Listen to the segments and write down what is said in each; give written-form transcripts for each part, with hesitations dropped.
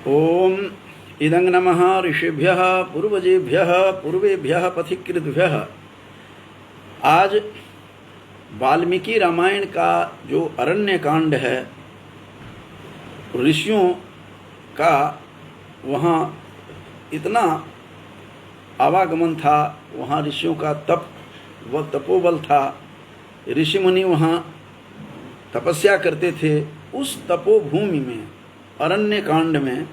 ओम इदं नमः ऋषिभ्यः पूर्वजेभ्यः पूर्वेभ्यः पथिकृतभ्यः। आज वाल्मीकि रामायण का जो अरण्य कांड है, ऋषियों का वहाँ इतना आवागमन था, वहाँ ऋषियों का तप व तपोबल था। ऋषि मुनि वहाँ तपस्या करते थे। उस तपोभूमि में, अरण्य कांड में,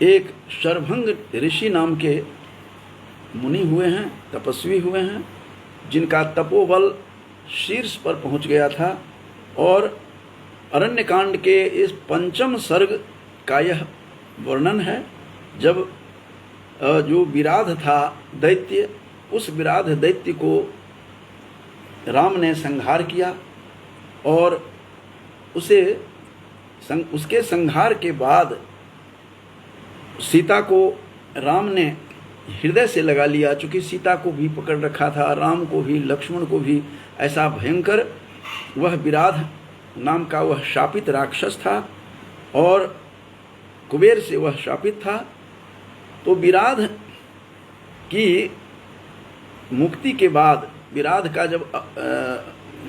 एक शरभंग ऋषि नाम के मुनि हुए हैं, तपस्वी हुए हैं, जिनका तपोबल शीर्ष पर पहुंच गया था। और अरण्य कांड के इस पंचम सर्ग का यह वर्णन है, जब जो विराध था दैत्य, उस विराध दैत्य को राम ने संहार किया। और उसके संहार के बाद सीता को राम ने हृदय से लगा लिया। चूँकि सीता को भी पकड़ रखा था, राम को भी, लक्ष्मण को भी। ऐसा भयंकर वह विराध नाम का वह शापित राक्षस था और कुबेर से वह शापित था। तो विराध की मुक्ति के बाद, विराध का जब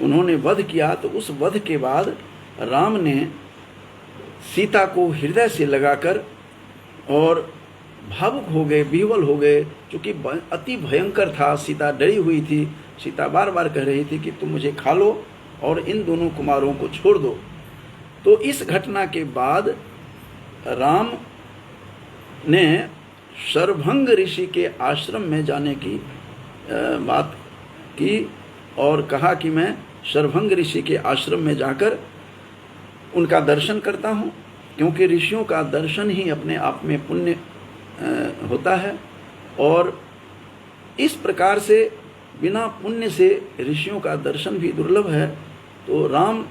उन्होंने वध किया, तो उस वध के बाद राम ने सीता को हृदय से लगाकर और भावुक हो गए, विह्वल हो गए। चूँकि अति भयंकर था, सीता डरी हुई थी। सीता बार बार कह रही थी कि तुम मुझे खा लो और इन दोनों कुमारों को छोड़ दो। तो इस घटना के बाद राम ने शरभंग ऋषि के आश्रम में जाने की बात की और कहा कि मैं शरभंग ऋषि के आश्रम में जाकर उनका दर्शन करता हूँ, क्योंकि ऋषियों का दर्शन ही अपने आप में पुण्य होता है। और इस प्रकार से बिना पुण्य से ऋषियों का दर्शन भी दुर्लभ है। तो राम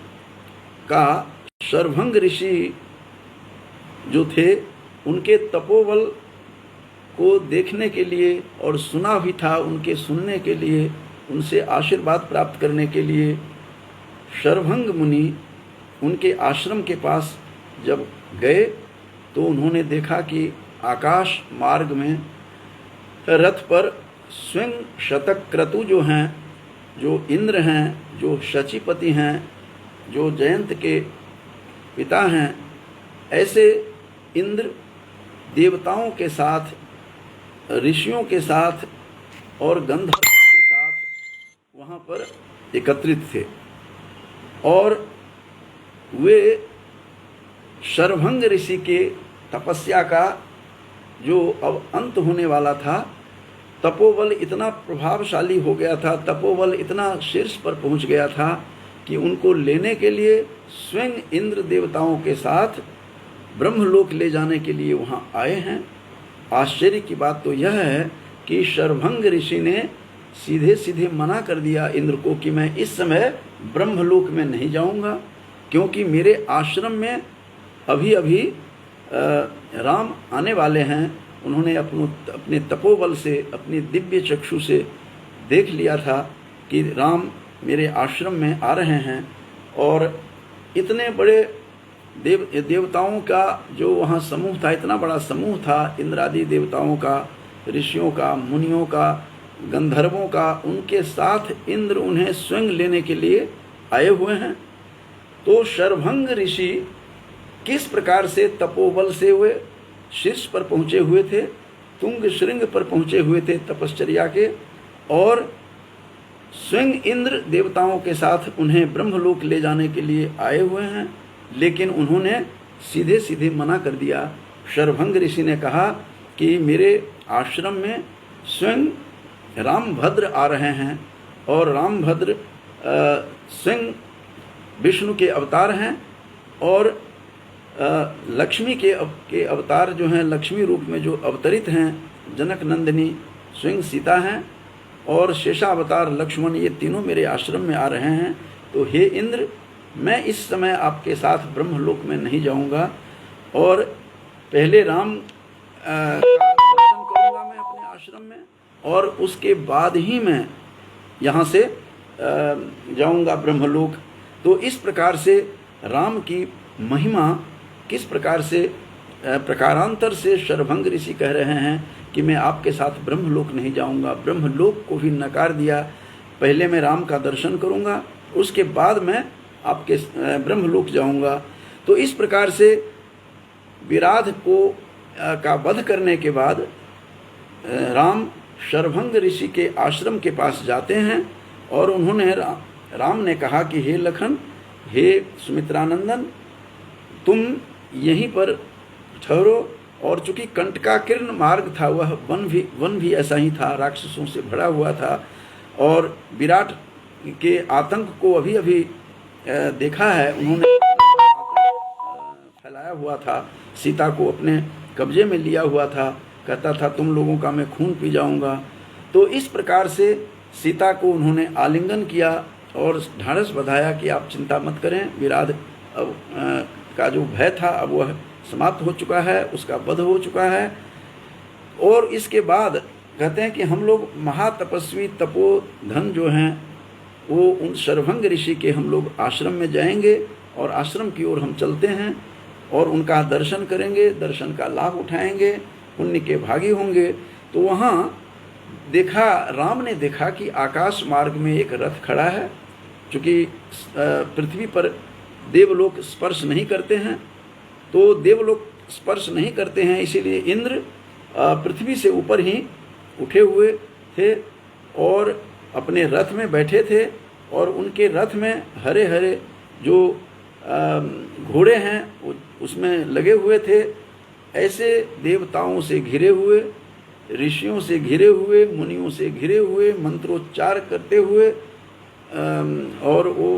का शरभंग ऋषि जो थे, उनके तपोबल को देखने के लिए और सुना भी था, उनके सुनने के लिए, उनसे आशीर्वाद प्राप्त करने के लिए शरभंग मुनि उनके आश्रम के पास जब गए, तो उन्होंने देखा कि आकाश मार्ग में रथ पर स्वयं शतक्रतु जो हैं, जो इंद्र हैं, जो शचीपति हैं, जो जयंत के पिता हैं, ऐसे इंद्र देवताओं के साथ, ऋषियों के साथ और गंधर्वों के साथ वहाँ पर एकत्रित थे। और वे शरभंग ऋषि के तपस्या का जो अब अंत होने वाला था, तपोबल इतना प्रभावशाली हो गया था, तपोबल इतना शीर्ष पर पहुंच गया था कि उनको लेने के लिए स्वयं इंद्र देवताओं के साथ ब्रह्मलोक ले जाने के लिए वहाँ आए हैं। आश्चर्य की बात तो यह है कि शरभंग ऋषि ने सीधे सीधे मना कर दिया इंद्र को कि मैं इस समय ब्रह्मलोक में नहीं जाऊंगा, क्योंकि मेरे आश्रम में अभी अभी राम आने वाले हैं। उन्होंने अपने तपोबल से, अपनी दिव्य चक्षु से देख लिया था कि राम मेरे आश्रम में आ रहे हैं। और इतने बड़े देवताओं का जो वहाँ समूह था, इतना बड़ा समूह था, इंद्रादि देवताओं का, ऋषियों का, मुनियों का, गंधर्वों का, उनके साथ इंद्र उन्हें स्वयं लेने के लिए आए हुए हैं। तो शरभंग ऋषि किस प्रकार से तपोबल से वे शीर्ष पर पहुँचे हुए थे, तुंग श्रृंग पर पहुँचे हुए थे तपश्चर्या के, और स्वयं इंद्र देवताओं के साथ उन्हें ब्रह्मलोक ले जाने के लिए आए हुए हैं, लेकिन उन्होंने सीधे सीधे मना कर दिया। शरभंग ऋषि ने कहा कि मेरे आश्रम में स्वयं रामभद्र आ रहे हैं, और रामभद्र स्वयं विष्णु के अवतार हैं, और लक्ष्मी के अवतार जो हैं, लक्ष्मी रूप में जो अवतरित हैं, जनक नंदिनी स्वयं सीता हैं, और शेषावतार लक्ष्मण, ये तीनों मेरे आश्रम में आ रहे हैं। तो हे इंद्र, मैं इस समय आपके साथ ब्रह्मलोक में नहीं जाऊंगा, और पहले राम का दर्शन करूंगा मैं अपने आश्रम में, और उसके बाद ही मैं यहाँ से जाऊंगा ब्रह्मलोक। तो इस प्रकार से राम की महिमा किस प्रकार से प्रकारांतर से शरभंग ऋषि कह रहे हैं कि मैं आपके साथ ब्रह्मलोक नहीं जाऊंगा, ब्रह्मलोक को भी नकार दिया। पहले मैं राम का दर्शन करूंगा, उसके बाद मैं आपके ब्रह्मलोक जाऊंगा। तो इस प्रकार से विराध को का वध करने के बाद राम शरभंग ऋषि के आश्रम के पास जाते हैं और उन्होंने राम ने कहा कि हे लखन, हे सुमित्रानंदन, तुम यहीं पर ठहरो। और चूंकि कंटकाकीर्ण मार्ग था, वह वन भी ऐसा ही था, राक्षसों से भरा हुआ था। और विराट के आतंक को अभी अभी देखा है, उन्होंने फैलाया हुआ था, सीता को अपने कब्जे में लिया हुआ था, कहता था तुम लोगों का मैं खून पी जाऊंगा। तो इस प्रकार से सीता को उन्होंने आलिंगन किया और ढाढ़स बंधाया कि आप चिंता मत करें, विराध का जो भय था अब वह समाप्त हो चुका है, उसका वध हो चुका है। और इसके बाद कहते हैं कि हम लोग महातपस्वी तपोधन जो हैं वो उन शरभंग ऋषि के हम लोग आश्रम में जाएंगे और आश्रम की ओर हम चलते हैं और उनका दर्शन करेंगे, दर्शन का लाभ उठाएंगे, पुण्य के भागी होंगे। तो वहाँ देखा, राम ने देखा कि आकाश मार्ग में एक रथ खड़ा है। चूँकि पृथ्वी पर देवलोक स्पर्श नहीं करते हैं, तो देवलोक स्पर्श नहीं करते हैं, इसीलिए इंद्र पृथ्वी से ऊपर ही उठे हुए थे और अपने रथ में बैठे थे। और उनके रथ में हरे हरे जो घोड़े हैं उसमें लगे हुए थे। ऐसे देवताओं से घिरे हुए, ऋषियों से घिरे हुए, मुनियों से घिरे हुए, मंत्रोच्चार करते हुए, और वो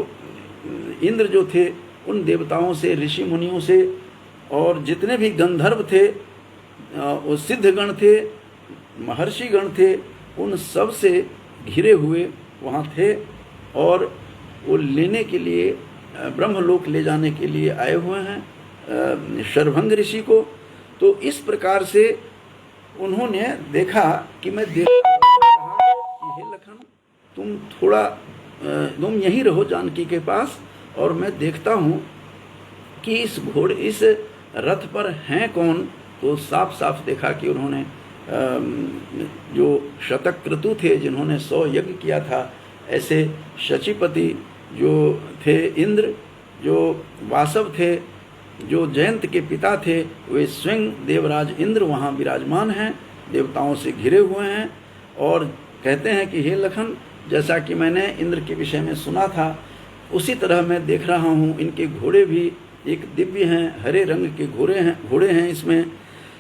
इंद्र जो थे उन देवताओं से, ऋषि मुनियों से, और जितने भी गंधर्व थे, वो सिद्धगण थे, महर्षिगण थे, उन सब से घिरे हुए वहाँ थे। और वो लेने के लिए, ब्रह्मलोक ले जाने के लिए आए हुए हैं शरभंग ऋषि को। तो इस प्रकार से उन्होंने देखा कि मैं कहा कि हे लखन, तुम यहीं रहो जानकी के पास, और मैं देखता हूँ कि इस रथ पर हैं कौन। तो साफ साफ देखा कि उन्होंने जो शतक्रतु थे, जिन्होंने 100 यज्ञ किया था, ऐसे शचीपति जो थे इंद्र, जो वासव थे, जो जयंत के पिता थे, वे स्वयं देवराज इंद्र वहाँ विराजमान हैं, देवताओं से घिरे हुए हैं। और कहते हैं कि हे लखन, जैसा कि मैंने इंद्र के विषय में सुना था, उसी तरह मैं देख रहा हूँ। इनके घोड़े भी एक दिव्य हैं, हरे रंग के घोड़े हैं इसमें।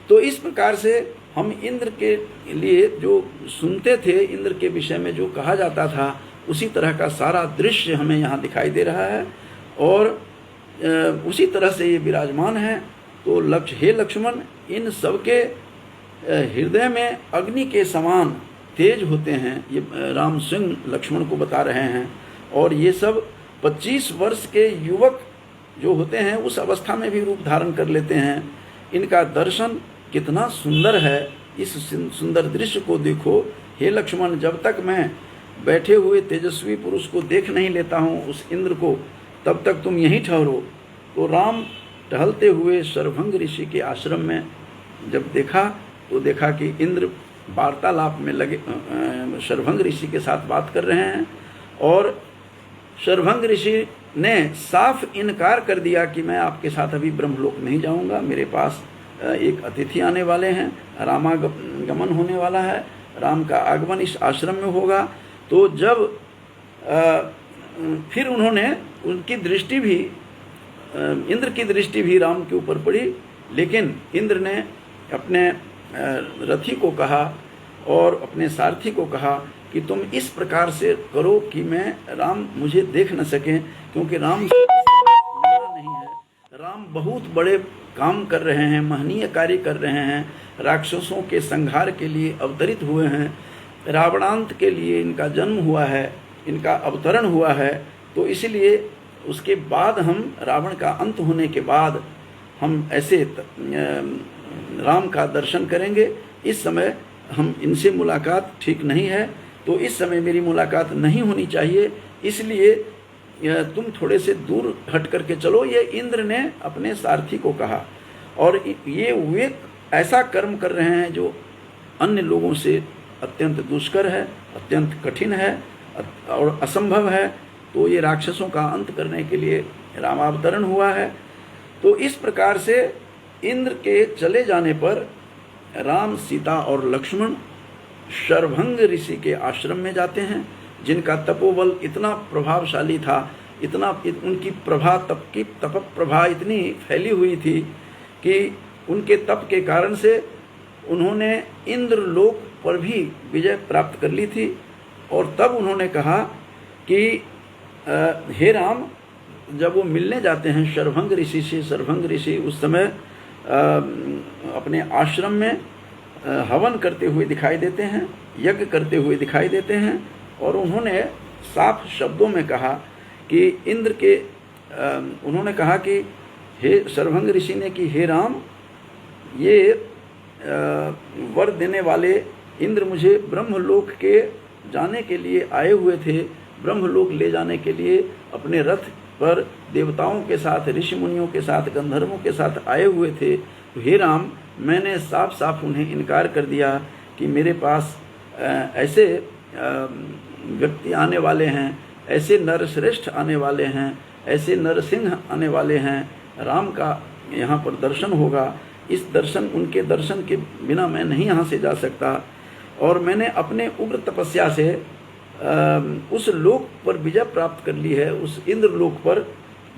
तो इस प्रकार से हम इंद्र के लिए जो सुनते थे, इंद्र के विषय में जो कहा जाता था, उसी तरह का सारा दृश्य हमें यहाँ दिखाई दे रहा है और उसी तरह से ये विराजमान है। तो हे लक्ष्मण, इन सबके हृदय में अग्नि के समान तेज होते हैं, ये राम सिंह लक्ष्मण को बता रहे हैं। और ये सब 25 वर्ष के युवक जो होते हैं उस अवस्था में भी रूप धारण कर लेते हैं। इनका दर्शन कितना सुंदर है, इस सुंदर दृश्य को देखो हे लक्ष्मण। जब तक मैं बैठे हुए तेजस्वी पुरुष को देख नहीं लेता हूँ, उस इंद्र को, तब तक तुम यहीं ठहरो। तो राम टहलते हुए शरभंग ऋषि के आश्रम में जब देखा, तो देखा कि इंद्र वार्तालाप में लगे, शरभंग ऋषि के साथ बात कर रहे हैं। और शरभंग ऋषि ने साफ इनकार कर दिया कि मैं आपके साथ अभी ब्रह्मलोक नहीं जाऊंगा, मेरे पास एक अतिथि आने वाले हैं, रामागमन होने वाला है, राम का आगमन इस आश्रम में होगा। तो जब फिर उन्होंने, उनकी दृष्टि भी, इंद्र की दृष्टि भी राम के ऊपर पड़ी, लेकिन इंद्र ने अपने रथी को कहा और अपने सारथी को कहा कि तुम इस प्रकार से करो कि राम मुझे देख न सकें, क्योंकि राम नहीं है। राम बहुत बड़े काम कर रहे हैं, महनीय कार्य कर रहे हैं, राक्षसों के संहार के लिए अवतरित हुए हैं, रावणांत के लिए इनका जन्म हुआ है, इनका अवतरण हुआ है। तो इसलिए उसके बाद हम, रावण का अंत होने के बाद हम ऐसे राम का दर्शन करेंगे। इस समय हम इनसे मुलाकात ठीक नहीं है, तो इस समय मेरी मुलाकात नहीं होनी चाहिए। इसलिए तुम थोड़े से दूर हट करके चलो, ये इंद्र ने अपने सारथी को कहा। और ये वे ऐसा कर्म कर रहे हैं जो अन्य लोगों से अत्यंत दुष्कर है, अत्यंत कठिन है और असंभव है। तो ये राक्षसों का अंत करने के लिए रामावतरण हुआ है। तो इस प्रकार से इंद्र के चले जाने पर राम, सीता और लक्ष्मण शरभंग ऋषि के आश्रम में जाते हैं, जिनका तपोबल इतना प्रभावशाली था, उनकी तप प्रभा इतनी फैली हुई थी कि उनके तप के कारण से उन्होंने इंद्रलोक पर भी विजय प्राप्त कर ली थी। और तब उन्होंने कहा कि हे राम, जब वो मिलने जाते हैं शरभंग ऋषि से, शरभंग ऋषि उस समय अपने आश्रम में हवन करते हुए दिखाई देते हैं, यज्ञ करते हुए दिखाई देते हैं। और उन्होंने साफ शब्दों में कहा कि उन्होंने कहा कि हे शरभंग ऋषि ने कि हे राम, ये वर देने वाले इंद्र मुझे ब्रह्मलोक के जाने के लिए आए हुए थे, ब्रह्मलोक ले जाने के लिए अपने रथ पर देवताओं के साथ, ऋषि मुनियों के साथ, गंधर्वों के साथ आए हुए थे। तो हे राम, मैंने साफ साफ उन्हें इनकार कर दिया कि मेरे पास ऐसे व्यक्ति आने वाले हैं, ऐसे नरश्रेष्ठ आने वाले हैं, ऐसे नरसिंह आने वाले हैं, राम का यहाँ पर दर्शन होगा। उनके दर्शन के बिना मैं नहीं यहाँ से जा सकता। और मैंने अपने उग्र तपस्या से उस लोक पर विजय प्राप्त कर ली है, उस इंद्र लोक पर,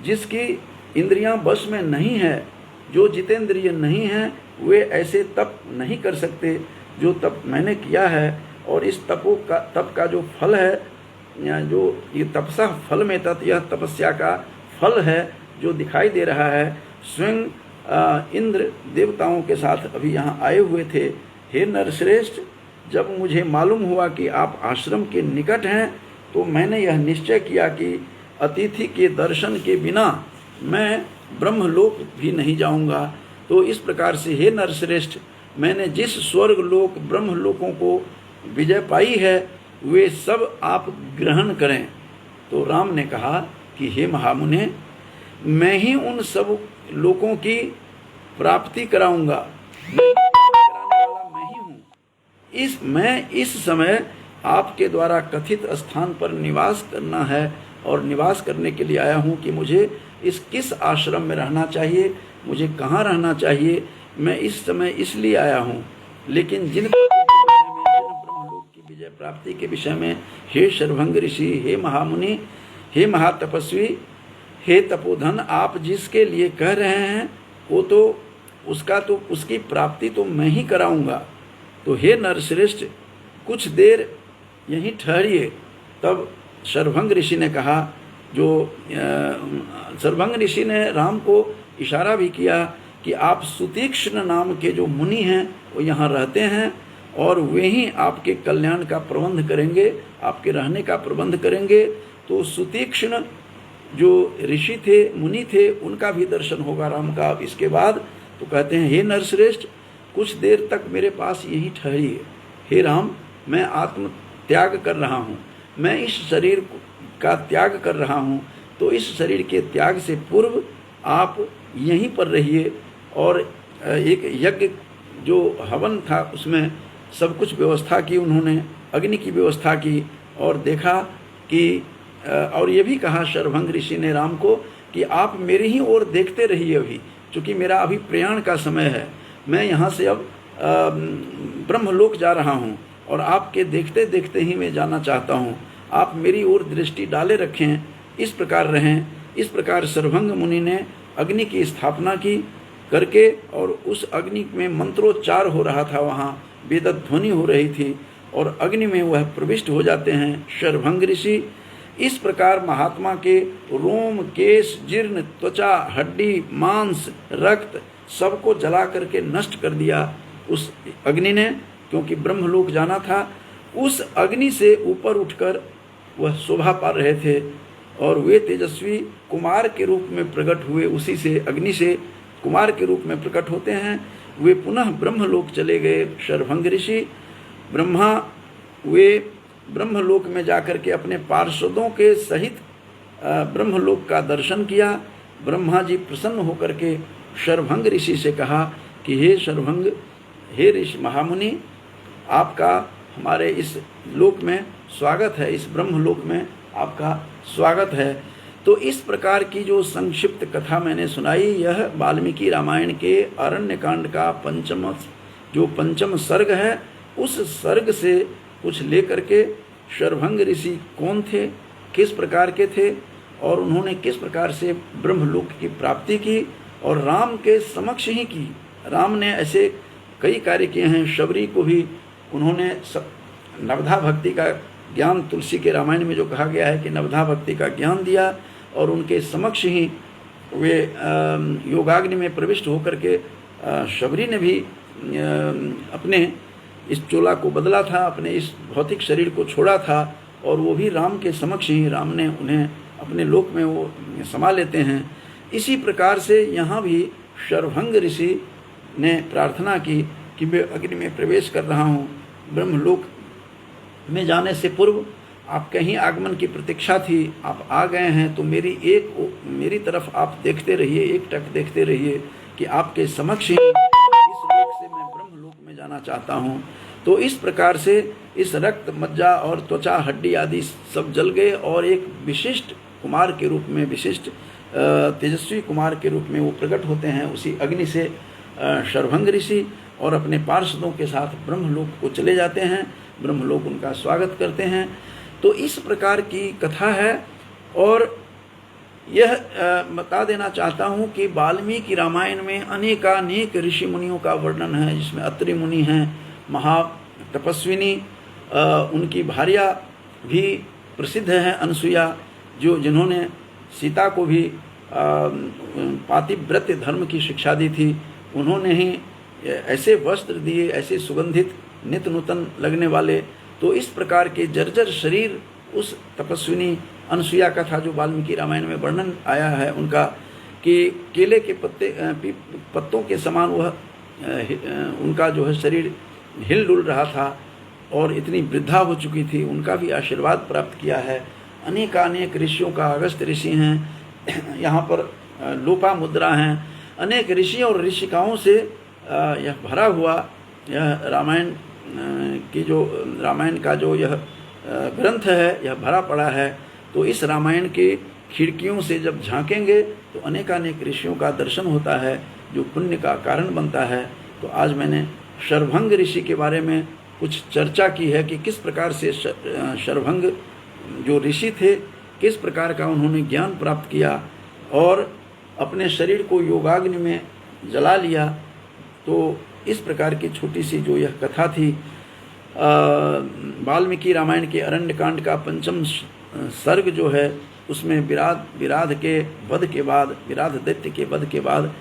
जिसकी इंद्रियां वश में नहीं है। जो जितेंद्रिय नहीं हैं वे ऐसे तप नहीं कर सकते जो तप मैंने किया है। और इस तप का जो फल है, जो ये तपसा फल में तत्, यह तपस्या का फल है जो दिखाई दे रहा है। स्वयं इंद्र देवताओं के साथ अभी यहाँ आए हुए थे। हे नरश्रेष्ठ, जब मुझे मालूम हुआ कि आप आश्रम के निकट हैं, तो मैंने यह निश्चय किया कि अतिथि के दर्शन के बिना मैं ब्रह्मलोक भी नहीं जाऊंगा। तो इस प्रकार से हे नरश्रेष्ठ, मैंने जिस स्वर्ग लोक ब्रह्मलोकों को विजय पाई है, वे सब आप ग्रहण करें। तो राम ने कहा कि हे महामुने, मैं ही उन सब लोकों की प्राप्ति कराऊंगा, कराने वाला मैं ही हूँ। मैं इस समय आपके द्वारा कथित स्थान पर निवास करना है और निवास करने के लिए आया हूँ कि मुझे किस आश्रम में रहना चाहिए, मुझे कहाँ रहना चाहिए, मैं इस समय इसलिए आया हूँ। लेकिन जिन ब्रह्मलोक की विजय प्राप्ति के विषय में, हे शरभंग ऋषि, हे महामुनि, हे महातपस्वी, हे तपोधन, आप जिसके लिए कह रहे हैं वो तो उसकी प्राप्ति तो मैं ही कराऊंगा। तो हे नरश्रेष्ठ, कुछ देर यहीं ठहरिए। तब शरभंग ऋषि ने कहा, शरभंग ऋषि ने राम को इशारा भी किया कि आप सुतीक्ष्ण नाम के जो मुनि हैं वो यहाँ रहते हैं और वे ही आपके कल्याण का प्रबंध करेंगे, आपके रहने का प्रबंध करेंगे। तो सुतीक्ष्ण जो ऋषि थे, मुनि थे, उनका भी दर्शन होगा राम का इसके बाद। तो कहते हैं, हे नरश्रेष्ठ, कुछ देर तक मेरे पास यहीं ठहरिए। हे राम, मैं आत्म त्याग कर रहा हूँ, मैं इस शरीर का त्याग कर रहा हूँ। तो इस शरीर के त्याग से पूर्व आप यहीं पर रहिए। और एक यज्ञ जो हवन था उसमें सब कुछ व्यवस्था की उन्होंने, अग्नि की व्यवस्था की। और देखा कि और ये भी कहा शरभंग ऋषि ने राम को कि आप मेरी ही ओर देखते रहिए अभी, क्योंकि मेरा अभी प्रयाण का समय है, मैं यहाँ से अब ब्रह्मलोक जा रहा हूँ और आपके देखते देखते ही मैं जाना चाहता हूँ, आप मेरी ओर दृष्टि डाले रखें, इस प्रकार रहें। इस प्रकार शरभंग मुनि ने अग्नि की स्थापना की करके, और उस अग्नि में मंत्रोच्चार हो रहा था, वहाँ वेदध्वनि हो रही थी और अग्नि में वह प्रविष्ट हो जाते हैं शरभंग ऋषि। इस प्रकार महात्मा के रोम, केश, जीर्ण, त्वचा, हड्डी, मांस, रक्त सबको जला करके नष्ट कर दिया उस अग्नि ने, क्योंकि ब्रह्मलोक जाना था। उस अग्नि से ऊपर उठकर वह शोभा पा रहे थे और वे तेजस्वी कुमार के रूप में प्रकट हुए, उसी से अग्नि से कुमार के रूप में प्रकट होते हैं। वे पुनः ब्रह्मलोक चले गए शरभंग ऋषि। वे ब्रह्मलोक में जाकर के अपने पार्षदों के सहित ब्रह्मलोक का दर्शन किया। ब्रह्मा जी प्रसन्न होकर के शरभंग ऋषि से कहा कि हे शरभंग, हे ऋषि महामुनि, आपका हमारे इस लोक में स्वागत है, इस ब्रह्मलोक में आपका स्वागत है। तो इस प्रकार की जो संक्षिप्त कथा मैंने सुनाई, यह वाल्मीकि रामायण के अरण्यकांड का पंचम सर्ग है। उस सर्ग से कुछ लेकर के शरभंग ऋषि कौन थे, किस प्रकार के थे और उन्होंने किस प्रकार से ब्रह्मलोक की प्राप्ति की और राम के समक्ष ही की। राम ने ऐसे कई कार्य किए हैं। शबरी को भी उन्होंने नवधा भक्ति का ज्ञान, तुलसी के रामायण में जो कहा गया है कि नवधा भक्ति का ज्ञान दिया और उनके समक्ष ही वे योगाग्नि में प्रविष्ट होकर के शबरी ने भी अपने इस चोला को बदला था, अपने इस भौतिक शरीर को छोड़ा था और वो भी राम के समक्ष ही राम ने उन्हें अपने लोक में वो समा लेते हैं। इसी प्रकार से यहाँ भी शरभंग ऋषि ने प्रार्थना की कि मैं अग्नि में प्रवेश कर रहा हूँ, ब्रह्मलोक में जाने से पूर्व आप कहीं आगमन की प्रतीक्षा थी, आप आ गए हैं, तो मेरी तरफ आप देखते रहिए, एकटक देखते रहिए कि आपके समक्ष ही इस लोक से मैं ब्रह्मलोक में जाना चाहता हूँ। तो इस प्रकार से इस रक्त, मज्जा और त्वचा, हड्डी आदि सब जल गए और एक विशिष्ट कुमार के रूप में, विशिष्ट तेजस्वी कुमार के रूप में वो प्रकट होते हैं उसी अग्नि से शरभंग ऋषि, और अपने पार्षदों के साथ ब्रह्मलोक को चले जाते हैं। ब्रह्मलोक उनका स्वागत करते हैं। तो इस प्रकार की कथा है। और यह बता देना चाहता हूँ कि वाल्मीकि रामायण में अनेकानेक ऋषि मुनियों का वर्णन है, जिसमें अत्रि मुनि हैं, महातपस्विनी, उनकी भार्या भी प्रसिद्ध है अनसुया, जिन्होंने सीता को भी पातिव्रत्य धर्म की शिक्षा दी थी। उन्होंने ही ऐसे वस्त्र दिए, ऐसे सुगंधित नित्य नूतन लगने वाले। तो इस प्रकार के जर्जर शरीर उस तपस्विनी अनसुया का था, जो वाल्मीकि रामायण में वर्णन आया है उनका, कि केले के पत्तों के समान वह उनका जो है शरीर हिल डुल रहा था और इतनी वृद्धा हो चुकी थी। उनका भी आशीर्वाद प्राप्त किया है। अनेकानेक ऋषियों का, अगस्त ऋषि हैं, यहाँ पर लोपामुद्रा हैं, अनेक ऋषि और ऋषिकाओं से यह भरा हुआ यह रामायण का जो यह ग्रंथ है, यह भरा पड़ा है। तो इस रामायण के खिड़कियों से जब झांकेंगे तो अनेकानेक ऋषियों का दर्शन होता है, जो पुण्य का कारण बनता है। तो आज मैंने शरभंग ऋषि के बारे में कुछ चर्चा की है कि किस प्रकार से शरभंग जो ऋषि थे, किस प्रकार का उन्होंने ज्ञान प्राप्त किया और अपने शरीर को योगाग्नि में जला लिया। तो इस प्रकार की छोटी सी जो यह कथा थी, वाल्मीकि रामायण के अरण्यकांड का पंचम सर्ग जो है, उसमें विराध के वध के बाद, विराध दैत्य के वध के बाद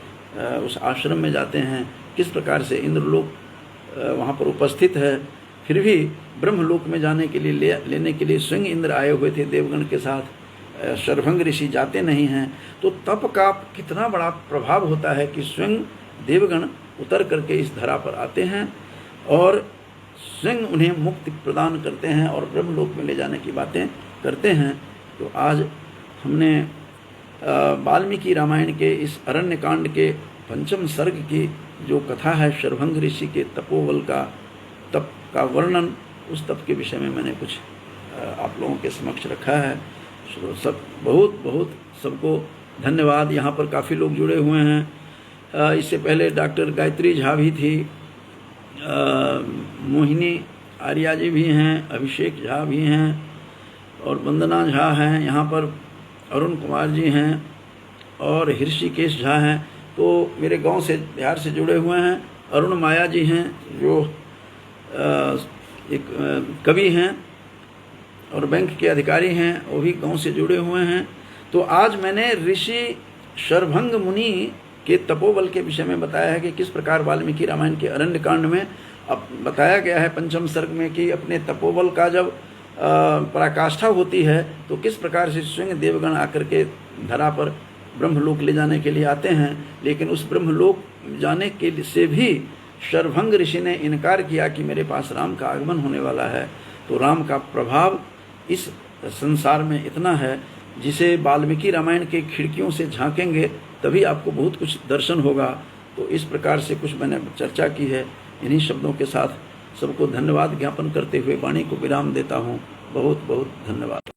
उस आश्रम में जाते हैं, किस प्रकार से इंद्रलोक वहाँ पर उपस्थित है। फिर भी ब्रह्मलोक में जाने के लिए लेने के लिए स्वयं इंद्र आए हुए थे देवगण के साथ, शरभंग ऋषि जाते नहीं हैं। तो तप का कितना बड़ा प्रभाव होता है कि स्वयं देवगण उतर करके इस धरा पर आते हैं और स्वयं उन्हें मुक्ति प्रदान करते हैं और ब्रह्मलोक में ले जाने की बातें करते हैं। तो आज हमने वाल्मीकि रामायण के इस अरण्यकांड के पंचम सर्ग की जो कथा है, शरभंग ऋषि के तपोबल का, तप का वर्णन, उस तप के विषय में मैंने कुछ आप लोगों के समक्ष रखा है। सब बहुत सबको धन्यवाद। यहाँ पर काफ़ी लोग जुड़े हुए हैं। इससे पहले डॉक्टर गायत्री झा भी थी, मोहिनी आर्या जी भी हैं, अभिषेक झा भी हैं और वंदना झा हैं, यहाँ पर अरुण कुमार जी हैं और हृषिकेश झा हैं। तो मेरे गांव से, बिहार से जुड़े हुए हैं। अरुण माया जी हैं, जो एक कवि हैं और बैंक के अधिकारी हैं, वो भी गांव से जुड़े हुए हैं। तो आज मैंने ऋषि शरभंग मुनि के तपोबल के विषय में बताया है कि किस प्रकार वाल्मीकि रामायण के अरण्यकांड में अब बताया गया है पंचम सर्ग में कि अपने तपोबल का जब पराकाष्ठा होती है तो किस प्रकार से स्वयं देवगण आकर के धरा पर ब्रह्मलोक ले जाने के लिए आते हैं। लेकिन उस ब्रह्मलोक जाने के से भी शरभंग ऋषि ने इनकार किया कि मेरे पास राम का आगमन होने वाला है। तो राम का प्रभाव इस संसार में इतना है जिसे वाल्मीकि रामायण के खिड़कियों से झांकेंगे तभी आपको बहुत कुछ दर्शन होगा। तो इस प्रकार से कुछ मैंने चर्चा की है। इन्हीं शब्दों के साथ सबको धन्यवाद ज्ञापन करते हुए वाणी को विराम देता हूँ। बहुत बहुत धन्यवाद।